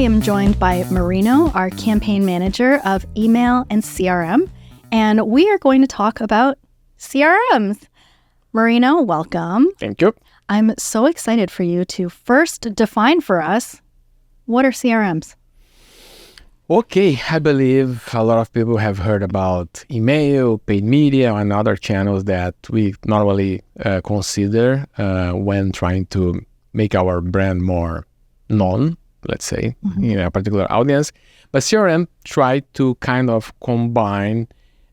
am joined by Marino, our campaign manager of email and CRM, and we are going to talk about CRMs. Marino, welcome. Thank you. I'm so excited for you to first define for us, what are CRMs? Okay, I believe a lot of people have heard about email, paid media, and other channels that we normally consider when trying to make our brand more known, let's say, in a particular audience. But CRM tried to kind of combine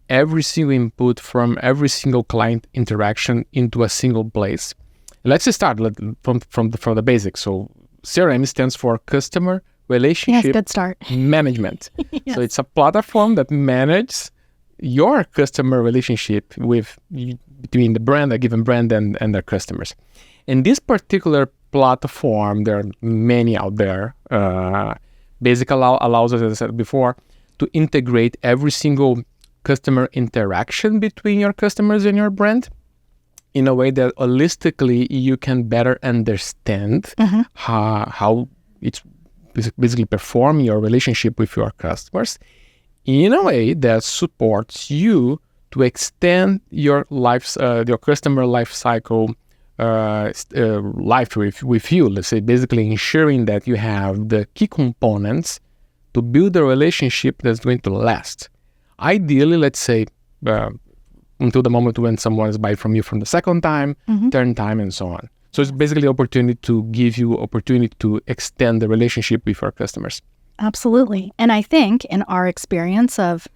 every single input from every single client interaction into a single place. Let's just start from the basics. So CRM stands for Customer Relationship good start. Management. Yes. So it's a platform that manages your customer relationship between the brand, a given brand, and their customers. And this particular platform, there are many out there, basically allows us, as I said before, to integrate every single customer interaction between your customers and your brand in a way that holistically you can better understand how it's basically perform your relationship with your customers in a way that supports you to extend your your customer life cycle life with you. Let's say basically ensuring that you have the key components to build a relationship that's going to last. Ideally, let's say until the moment when someone is buying from you from the second time, third time, and so on. So it's basically an opportunity to give you opportunity to extend the relationship with our customers. Absolutely. And I think in our experience of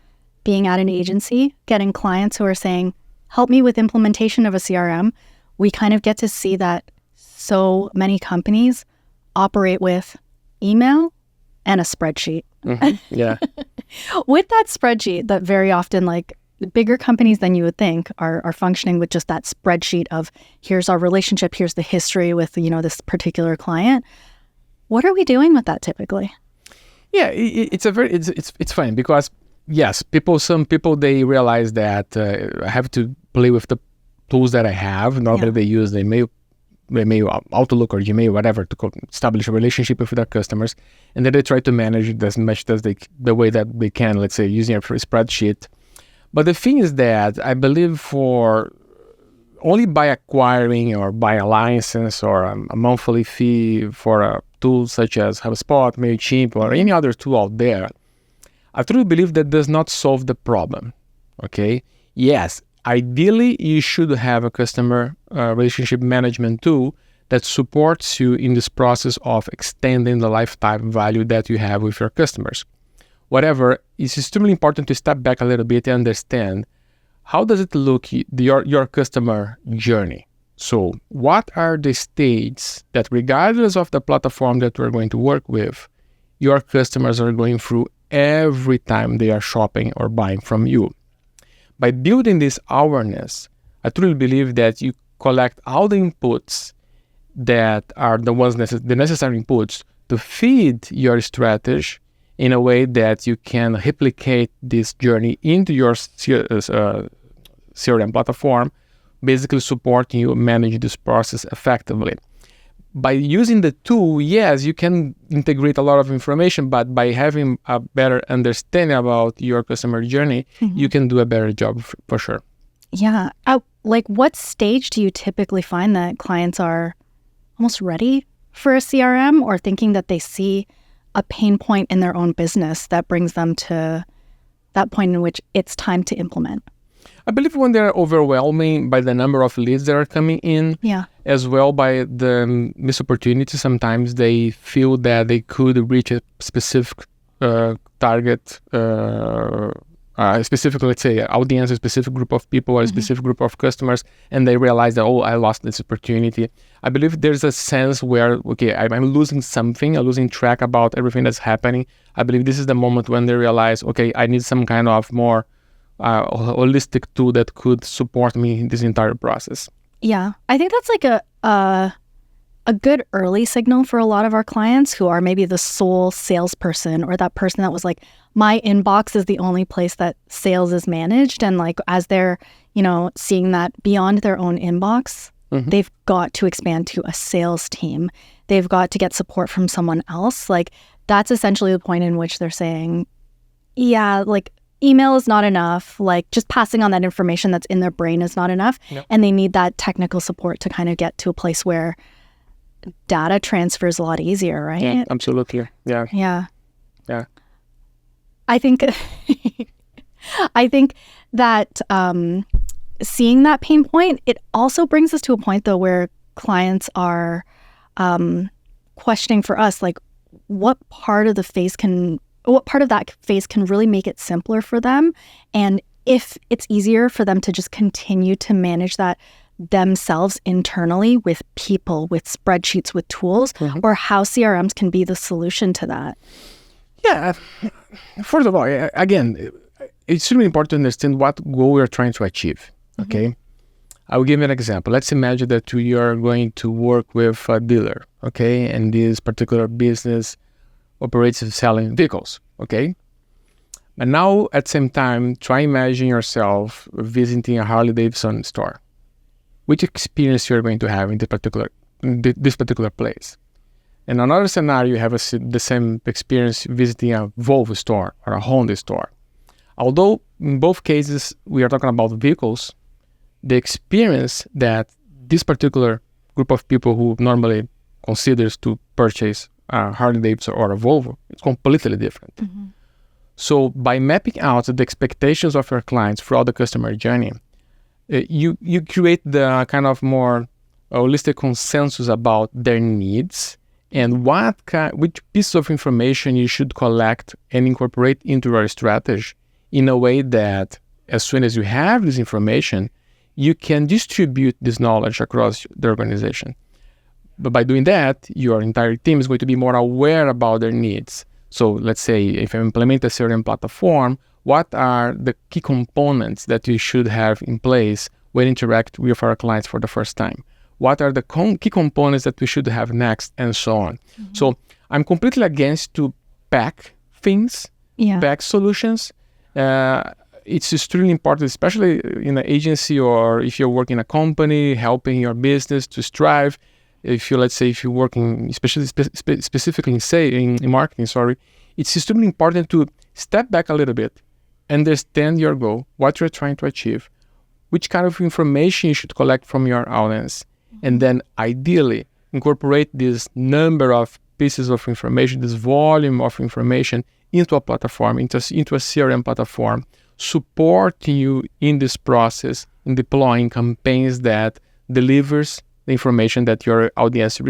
being at an agency, getting clients who are saying, help me with implementation of a CRM, we kind of get to see that so many companies operate with email and a spreadsheet. Yeah. With that spreadsheet that very often bigger companies than you would think are functioning with just that spreadsheet of here's our relationship, here's the history with, this particular client. What are we doing with that typically? Yeah, it's fine because yes, some people they realize that I have to play with the tools that I have. Normally they use the email, Outlook or Gmail, whatever, to establish a relationship with their customers, and then they try to manage it as much as the way that they can. Let's say using a spreadsheet. But the thing is that I believe for only by acquiring or by a license or a monthly fee for a tool such as HubSpot, MailChimp, or any other tool out there, I truly believe that does not solve the problem. Okay? Yes, ideally you should have a customer relationship management tool that supports you in this process of extending the lifetime value that you have with your customers. Whatever, it's extremely important to step back a little bit and understand how does it look, your customer journey. So what are the stages that regardless of the platform that we're going to work with, your customers are going through every time they are shopping or buying from you. By building this awareness, I truly believe that you collect all the inputs that are the necessary inputs to feed your strategy in a way that you can replicate this journey into your CRM platform, basically supporting you manage this process effectively. By using the tool, yes, you can integrate a lot of information, but by having a better understanding about your customer journey, you can do a better job for sure. Yeah. What stage do you typically find that clients are almost ready for a CRM or thinking that they see a pain point in their own business that brings them to that point in which it's time to implement? I believe when they're overwhelming by the number of leads that are coming in, as well by the missed opportunity, sometimes they feel that they could reach a specific target, specific, let's say, audience, a specific group of people, or a specific group of customers, and they realize that, I lost this opportunity. I believe there's a sense where, I'm losing something, I'm losing track about everything that's happening. I believe this is the moment when they realize, I need some kind of more holistic tool that could support me in this entire process. Yeah, I think that's a good early signal for a lot of our clients who are maybe the sole salesperson or that person that was like, my inbox is the only place that sales is managed. And as they're, seeing that beyond their own inbox, they've got to expand to a sales team. They've got to get support from someone else. that's essentially the point in which they're saying, yeah, like email is not enough. Like just passing on that information that's in their brain is not enough. Yep. And they need that technical support to kind of get to a place where data transfer is a lot easier, right? Yeah, absolutely. Yeah. Yeah. Yeah. I think I think that seeing that pain point, it also brings us to a point though where clients are questioning for us, like what part of that phase can really make it simpler for them, and if it's easier for them to just continue to manage that themselves internally with people, with spreadsheets, with tools, or how CRMs can be the solution to that. Yeah. First of all, again, it's really important to understand what goal we're trying to achieve. Okay. I will give you an example. Let's imagine that you are going to work with a dealer. Okay. And this particular business operates selling vehicles. Okay. But now at the same time, try imagine yourself visiting a Harley Davidson store. Which experience you're going to have in this particular place. In another scenario, you have the same experience visiting a Volvo store or a Honda store. Although in both cases we are talking about vehicles, the experience that this particular group of people who normally considers to purchase a Harley Davidson or a Volvo is completely different. So by mapping out the expectations of your clients throughout the customer journey, you create the kind of more holistic consensus about their needs and which piece of information you should collect and incorporate into your strategy in a way that as soon as you have this information, you can distribute this knowledge across the organization. But by doing that, your entire team is going to be more aware about their needs. So let's say if I implement a CRM platform, what are the key components that we should have in place when interact with our clients for the first time? What are the key components that we should have next, and so on? So I'm completely against to pack things, pack solutions. It's extremely important, especially in an agency or if you're working in a company, helping your business to strive. If you're working, especially specifically in marketing, it's extremely important to step back a little bit, understand your goal, what you're trying to achieve, which kind of information you should collect from your audience, and then ideally incorporate this number of pieces of information, this volume of information into a platform, into a CRM platform, supporting you in this process in deploying campaigns that delivers the information that your audience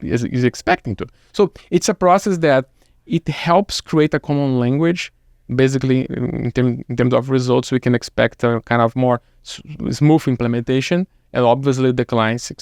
is expecting to. So it's a process that it helps create a common language. Basically, in terms of results, we can expect a kind of more smooth implementation, and obviously the clients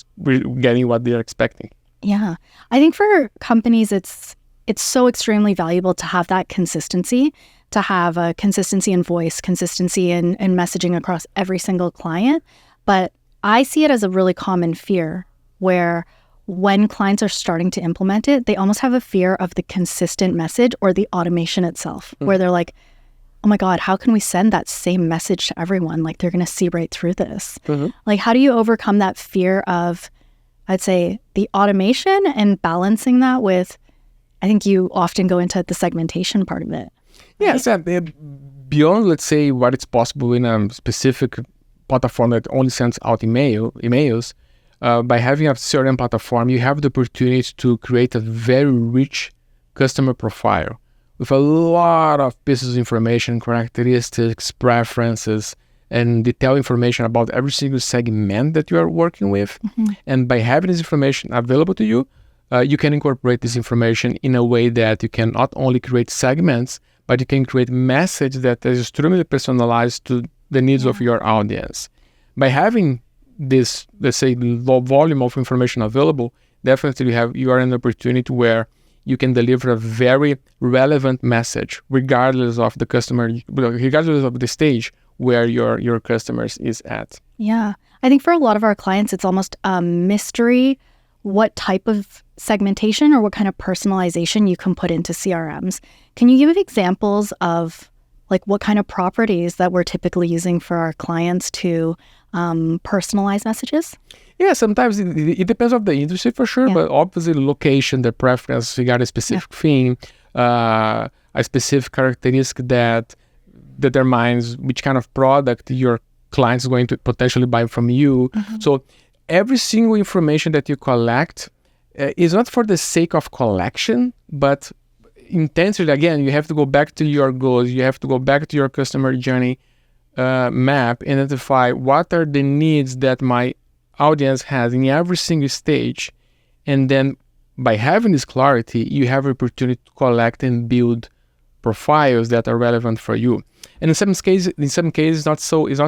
getting what they're expecting. Yeah, I think for companies, it's so extremely valuable to have that consistency, to have a consistency in voice, consistency in messaging across every single client. But I see it as a really common fear where when clients are starting to implement it, they almost have a fear of the consistent message or the automation itself, where they're like, oh my God, how can we send that same message to everyone? Like they're going to see right through this. Like, how do you overcome that fear of, I'd say, the automation and balancing that with, I think you often go into the segmentation part of it. Yes, beyond, let's say, what is possible in a specific platform that only sends out emails, by having a CRM platform, you have the opportunity to create a very rich customer profile with a lot of pieces of information, characteristics, preferences, and detailed information about every single segment that you are working with. And by having this information available to you, you can incorporate this information in a way that you can not only create segments, but you can create message that is extremely personalized to the needs of your audience. By having this, let's say, low volume of information available, definitely you are in an opportunity where you can deliver a very relevant message, regardless of the customer, regardless of the stage where your customers is at. Yeah, I think for a lot of our clients, it's almost a mystery what type of segmentation or what kind of personalization you can put into CRMs. Can you give examples of like what kind of properties that we're typically using for our clients to personalize messages? Yeah, sometimes it depends on the industry for sure, but obviously the location, the preference regarding a specific thing, a specific characteristic that determines which kind of product your client is going to potentially buy from you. So every single information that you collect is not for the sake of collection, but intentionally, again, you have to go back to your goals. You have to go back to your customer journey map, identify what are the needs that my audience has in every single stage. And then by having this clarity, you have an opportunity to collect and build profiles that are relevant for you. And in some cases, it's not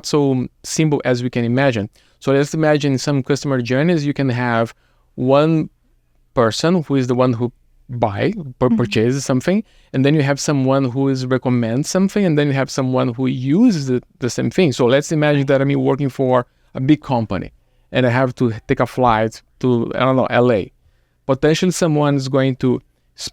so simple as we can imagine. So let's imagine in some customer journeys, you can have one person who is the one who purchases something, and then you have someone who recommends something, and then you have someone who uses the same thing. So let's imagine that I'm working for a big company, and I have to take a flight to, I don't know, LA. Potentially someone is going to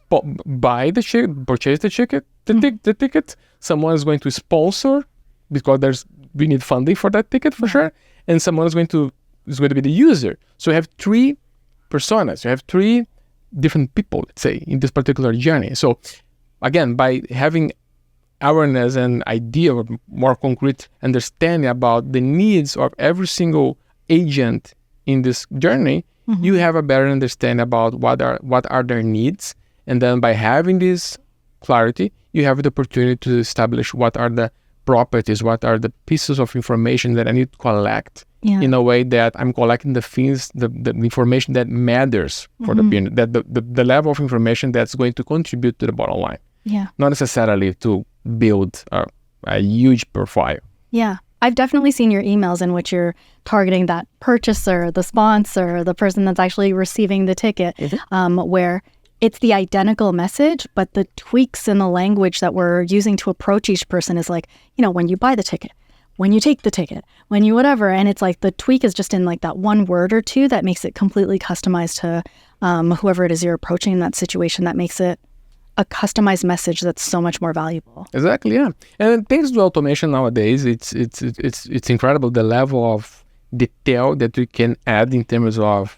purchase the ticket. Someone is going to sponsor because we need funding for that ticket for sure, and someone is going to be the user. So you have three personas. You have three different people, let's say, in this particular journey. So again, by having awareness and idea or more concrete understanding about the needs of every single agent in this journey, you have a better understanding about what are their needs. And then by having this clarity, you have the opportunity to establish what are the properties, what are the pieces of information that I need to collect in a way that I'm collecting the things, the information that matters for the business, that the level of information that's going to contribute to the bottom line. Yeah. Not necessarily to build a huge profile. Yeah. I've definitely seen your emails in which you're targeting that purchaser, the sponsor, the person that's actually receiving the ticket, where it's the identical message, but the tweaks in the language that we're using to approach each person is like, when you buy the ticket, when you take the ticket, when you whatever. And it's like the tweak is just in like that one word or two that makes it completely customized to whoever it is you're approaching in that situation. That makes it a customized message that's so much more valuable. Exactly, yeah. And thanks to automation nowadays, it's incredible the level of detail that we can add in terms of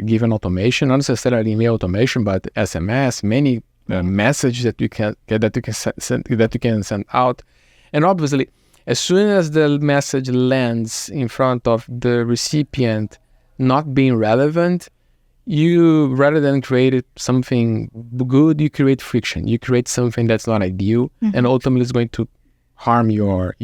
given automation, not necessarily email automation, but SMS, many messages that you can send out. And obviously, as soon as the message lands in front of the recipient not being relevant, you, rather than create something good, you create friction. You create something that's not ideal, and ultimately it's going to harm your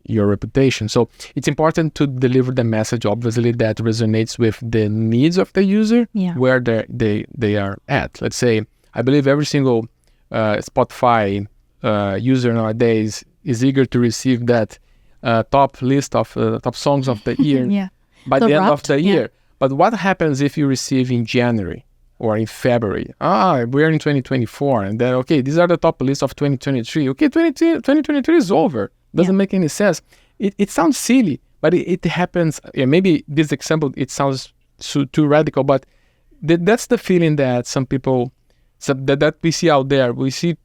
reputation. So it's important to deliver the message, obviously, that resonates with the needs of the user, where they are at. Let's say, I believe every single Spotify user nowadays is eager to receive that top list of top songs of the year by the end of the year. But what happens if you receive in January or in February? We're in 2024, and then, okay, these are the top lists of 2023. Okay, 2023 is over. Doesn't make any sense. It sounds silly, but it happens. Maybe this example, it sounds too radical, but that's the feeling that some people, that we see out there. We see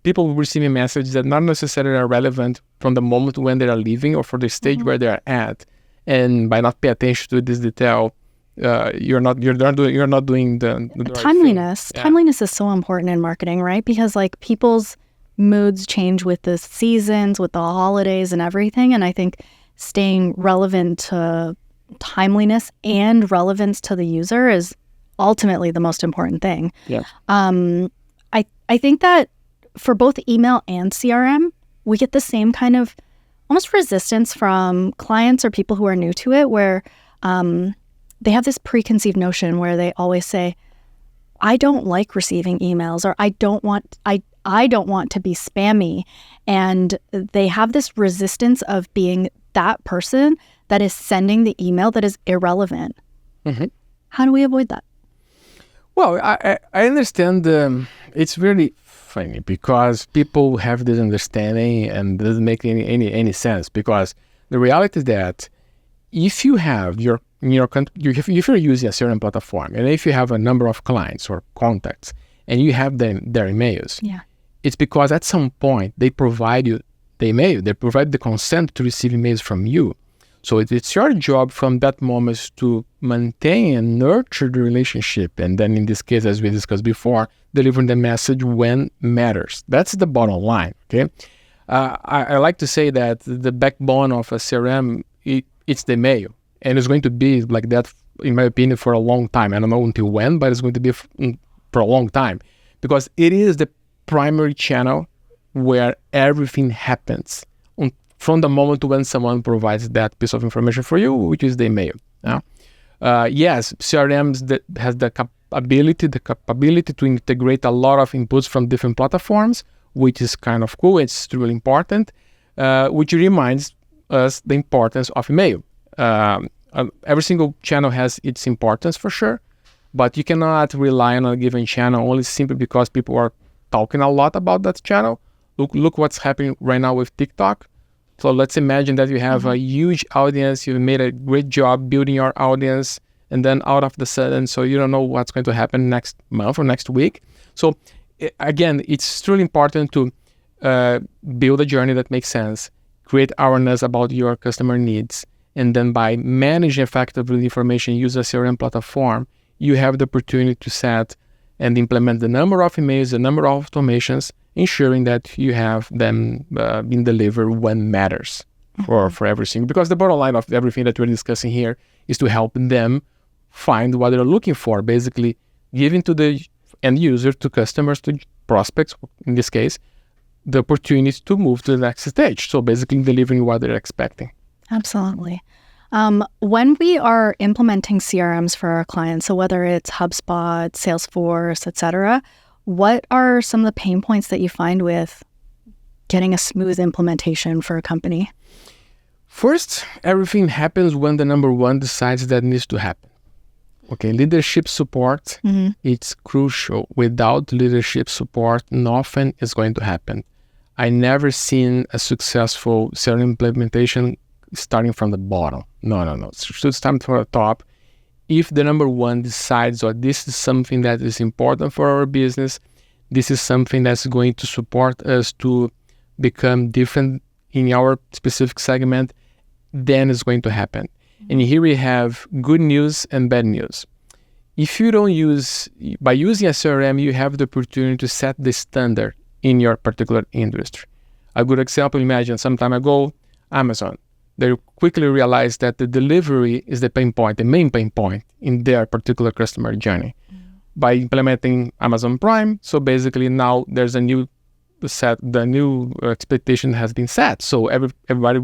people receiving messages that not necessarily are relevant from the moment when they are leaving or for the stage where they are at. And by not paying attention to this detail, you're not doing the right timeliness. thing. Timeliness is so important in marketing, right? Because like people's moods change with the seasons, with the holidays and everything. And I think staying relevant to timeliness and relevance to the user is ultimately the most important thing. Yeah. I think that for both email and CRM, we get the same kind of almost resistance from clients or people who are new to it, where they have this preconceived notion where they always say, I don't like receiving emails, or I don't want to be spammy. And they have this resistance of being that person that is sending the email that is irrelevant. How do we avoid that? Well, I understand. It's really funny because people have this understanding and it doesn't make any sense, because the reality is that if you have if you're using a certain platform, and if you have a number of clients or contacts and you have their emails, it's because at some point they provide you the email, they provide the consent to receive emails from you. So it's your job from that moment to maintain and nurture the relationship. And then in this case, as we discussed before, delivering the message when matters. That's the bottom line, okay? I like to say that the backbone of a CRM, it's the mail. And it's going to be like that, in my opinion, for a long time. I don't know until when, but it's going to be for a long time. Because it is the primary channel where everything happens from the moment when someone provides that piece of information for you, which is the email. Yes, CRMs that has the capability to integrate a lot of inputs from different platforms, which is kind of cool. It's really important, which reminds us the importance of email. Every single channel has its importance for sure, but you cannot rely on a given channel only simply because people are talking a lot about that channel. Look what's happening right now with TikTok. So let's imagine that you have a huge audience, you've made a great job building your audience, and then out of the sudden, so you don't know what's going to happen next month or next week. So again, it's truly important to build a journey that makes sense, create awareness about your customer needs, and then by managing effectively the information, use a CRM platform, you have the opportunity to set and implement the number of emails, the number of automations, ensuring that you have them being delivered when matters for everything. Because the bottom line of everything that we're discussing here is to help them find what they're looking for, basically giving to the end user, to customers, to prospects, in this case, the opportunity to move to the next stage. So basically delivering what they're expecting. Absolutely. When we are implementing CRMs for our clients, so whether it's HubSpot, Salesforce, etc., what are some of the pain points that you find with getting a smooth implementation for a company? First, everything happens when the number one decides that needs to happen. Okay, leadership support, it's crucial. Without leadership support, nothing is going to happen. I never seen a successful CRM implementation starting from the bottom. No. It should start from the top. If the number one decides, or this is something that is important for our business, this is something that's going to support us to become different in our specific segment, then it's going to happen. And here we have good news and bad news. If you don't by using a CRM, you have the opportunity to set the standard in your particular industry. A good example, imagine some time ago, Amazon. They quickly realized that the delivery is the main pain point in their particular customer journey. By implementing Amazon Prime, so basically now there's the new expectation has been set. So everybody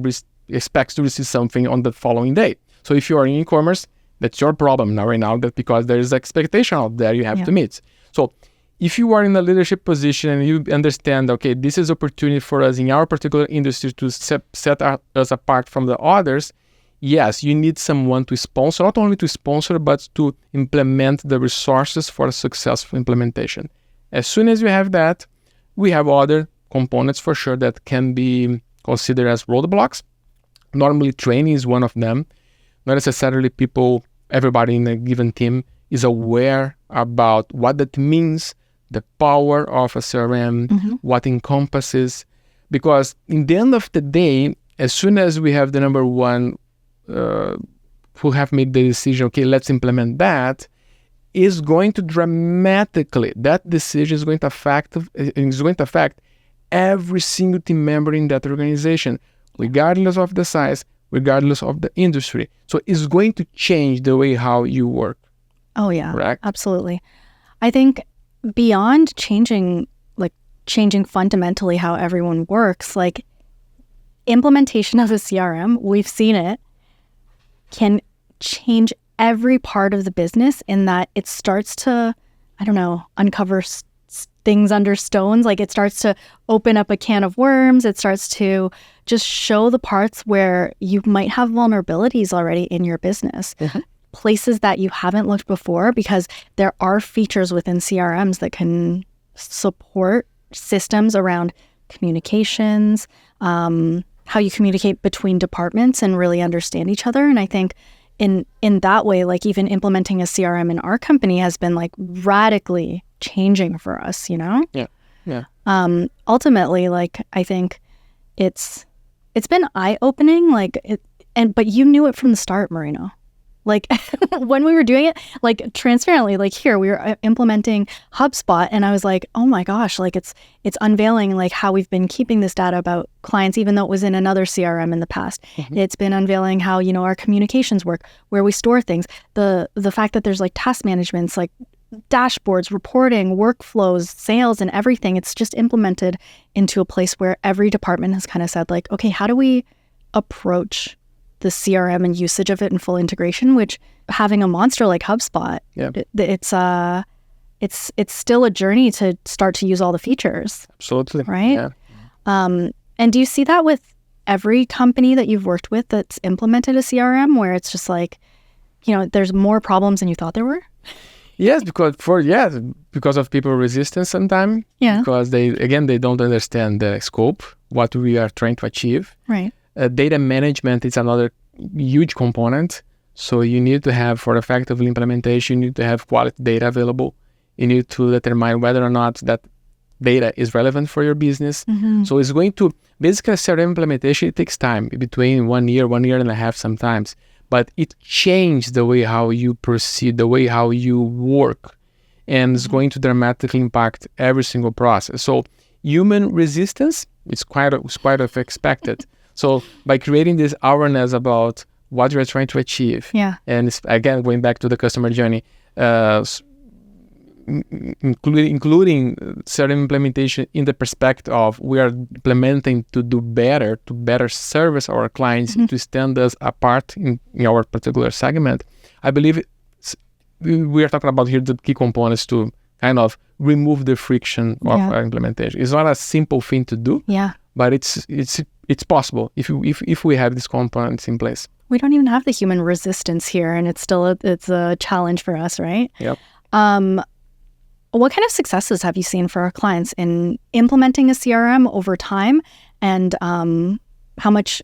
expects to receive something on the following day. So if you are in e-commerce, that's your problem now, right now, that because there is expectation out there you have to meet. So if you are in a leadership position and you understand, okay, this is opportunity for us in our particular industry to set us apart from the others, yes, you need someone to sponsor, not only to sponsor, but to implement the resources for a successful implementation. As soon as you have that, we have other components for sure that can be considered as roadblocks. Normally, training is one of them. Not necessarily everybody in a given team is aware about what that means, the power of a CRM, what encompasses. Because in the end of the day, as soon as we have the number one who have made the decision, okay, let's implement that, is going to dramatically, that decision is going to affect every single team member in that organization, regardless of the size, regardless of the industry. So it's going to change the way how you work. Oh yeah, correct? Absolutely. I think beyond changing fundamentally how everyone works, like implementation of a CRM, we've seen it, can change every part of the business in that it starts to, uncover things under stones. Like it starts to open up a can of worms. It starts to just show the parts where you might have vulnerabilities already in your business. Places that you haven't looked before, because there are features within CRMs that can support systems around communications, how you communicate between departments and really understand each other. And I think in that way, like even implementing a CRM in our company has been like radically changing for us, Yeah. Ultimately, like I think it's been eye-opening. Like But you knew it from the start, Marino. Like when we were doing it, like transparently, like here we were implementing HubSpot, and I was like, oh my gosh, like it's unveiling like how we've been keeping this data about clients, even though it was in another CRM in the past. Mm-hmm. It's been unveiling how, you know, our communications work, where we store things, the fact that there's like task managements, like dashboards, reporting, workflows, sales, and everything. It's just implemented into a place where every department has kind of said like, okay, how do we approach the CRM and usage of it in full integration, which having a monster like HubSpot, it's still a journey to start to use all the features. Absolutely. Right? Yeah. And do you see that with every company that you've worked with that's implemented a CRM, where it's just like, you know, there's more problems than you thought there were? Yes, because of people resistance sometimes. Yeah. Because they don't understand the scope, what we are trying to achieve. Right. Data management is another huge component. So you need to have, for effective implementation, you need to have quality data available. You need to determine whether or not that data is relevant for your business. Mm-hmm. So it's going to, basically CRM implementation, it takes time, between 1 year, 1 year and a half sometimes. But it changed the way how you proceed, the way how you work, and it's going to dramatically impact every single process. So human resistance is quite of expected. So by creating this awareness about what you're trying to achieve, and it's, again, going back to the customer journey, including certain implementation in the perspective of we are implementing to do better, to better service our clients, to stand us apart in our particular segment. I believe we are talking about here the key components to kind of remove the friction of our implementation. It's not a simple thing to do, but it's possible if we have these components in place. We don't even have the human resistance here, and it's a challenge for us, right? Yep. What kind of successes have you seen for our clients in implementing a CRM over time, and how much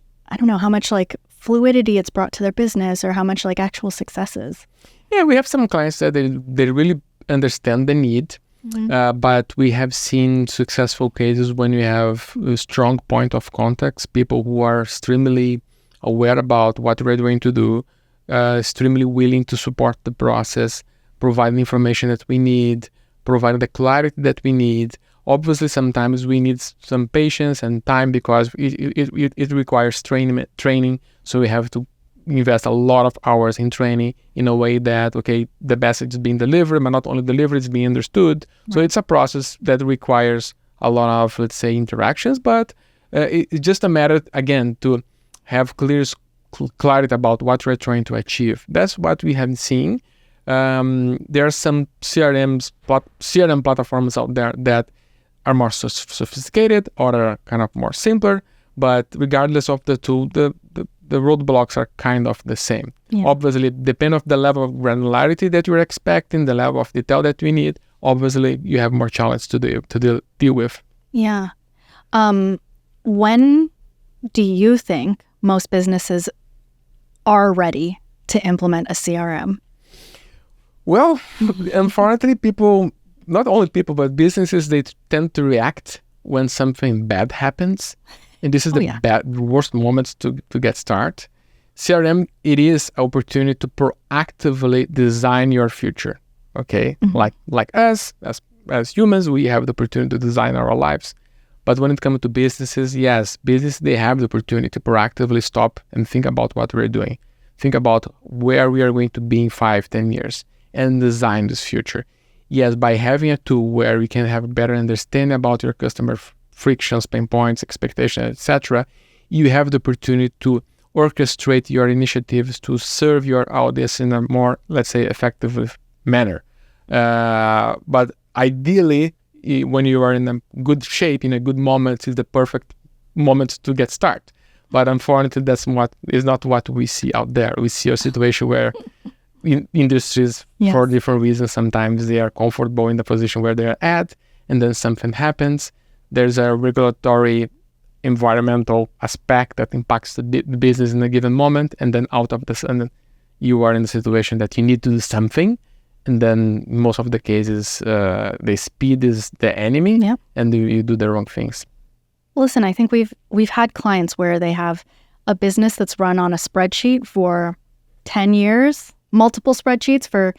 like fluidity it's brought to their business, or how much like actual successes? Yeah, we have some clients that they really understand the need, but we have seen successful cases when we have a strong point of contacts, people who are extremely aware about what we're going to do, extremely willing to support the process, provide the information that we need, provide the clarity that we need. Obviously, sometimes we need some patience and time because it requires training. So we have to invest a lot of hours in training in a way that, okay, the message is being delivered, but not only delivered, it's being understood. Right. So it's a process that requires a lot of, let's say, interactions, but it's just a matter, again, to have clarity about what we're trying to achieve. That's what we have seen. There are some CRM platforms out there that are more sophisticated or are kind of more simpler, but regardless of the tool, the roadblocks are kind of the same. Yeah. Obviously, depending on the level of granularity that you're expecting, the level of detail that we need, obviously you have more challenge to deal with. Yeah. When do you think most businesses are ready to implement a CRM? Well, unfortunately, not only people, but businesses, they tend to react when something bad happens. And this is the worst moments to get started. CRM, it is an opportunity to proactively design your future. Okay, like us as humans, we have the opportunity to design our lives. But when it comes to businesses, yes, they have the opportunity to proactively stop and think about what we're doing. Think about where we are going to be in 5-10 years and design this future. Yes, by having a tool where we can have a better understanding about your customer frictions, pain points, expectations, etc., you have the opportunity to orchestrate your initiatives to serve your audience in a more, let's say, effective manner. But ideally, when you are in a good shape, in a good moment, is the perfect moment to get started. But unfortunately, that's not what we see out there. We see a situation where industries, for different reasons, sometimes they are comfortable in the position where they're at, and then something happens. There's a regulatory, environmental aspect that impacts the business in a given moment, and then out of this, and then you are in the situation that you need to do something, and then most of the cases, the speed is the enemy, and you do the wrong things. Listen, I think we've had clients where they have a business that's run on a spreadsheet for 10 years, multiple spreadsheets for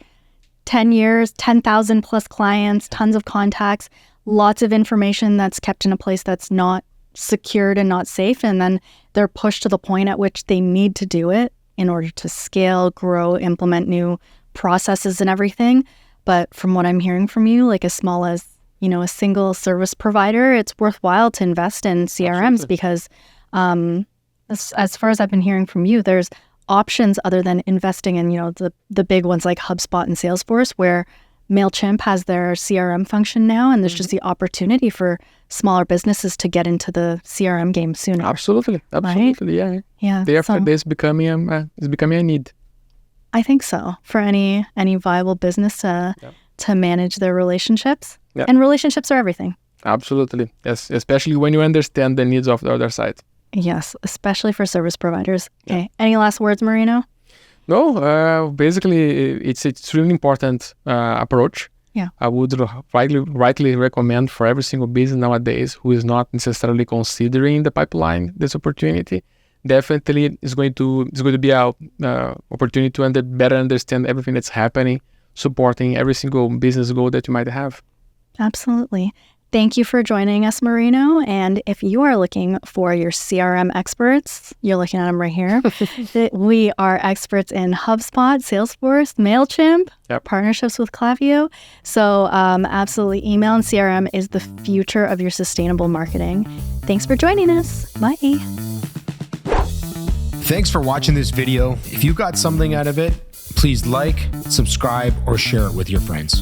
10 years, 10,000 plus clients, tons of contacts, lots of information that's kept in a place that's not secured and not safe. And then they're pushed to the point at which they need to do it in order to scale, grow, implement new processes and everything. But from what I'm hearing from you, like as small as, a single service provider, it's worthwhile to invest in CRMs. Absolutely. Because as far as I've been hearing from you, there's options other than investing in, the big ones like HubSpot and Salesforce, where MailChimp has their CRM function now, and there's just the opportunity for smaller businesses to get into the CRM game sooner. Absolutely, right? Yeah. Therefore, this is becoming a need. I think so, for any viable business to manage their relationships. Yep. And relationships are everything. Absolutely, yes, especially when you understand the needs of the other side. Yes, especially for service providers. Okay, yeah. Any last words, Marino? No, basically, it's really important approach. Yeah. I would rightly recommend for every single business nowadays who is not necessarily considering the pipeline, this opportunity. Definitely, it's going to be a opportunity to better understand everything that's happening, supporting every single business goal that you might have. Absolutely. Thank you for joining us, Marino. And if you are looking for your CRM experts, you're looking at them right here. We are experts in HubSpot, Salesforce, MailChimp, partnerships with Klaviyo. So absolutely, email and CRM is the future of your sustainable marketing. Thanks for joining us. Bye. Thanks for watching this video. If you got something out of it, please like, subscribe, or share it with your friends.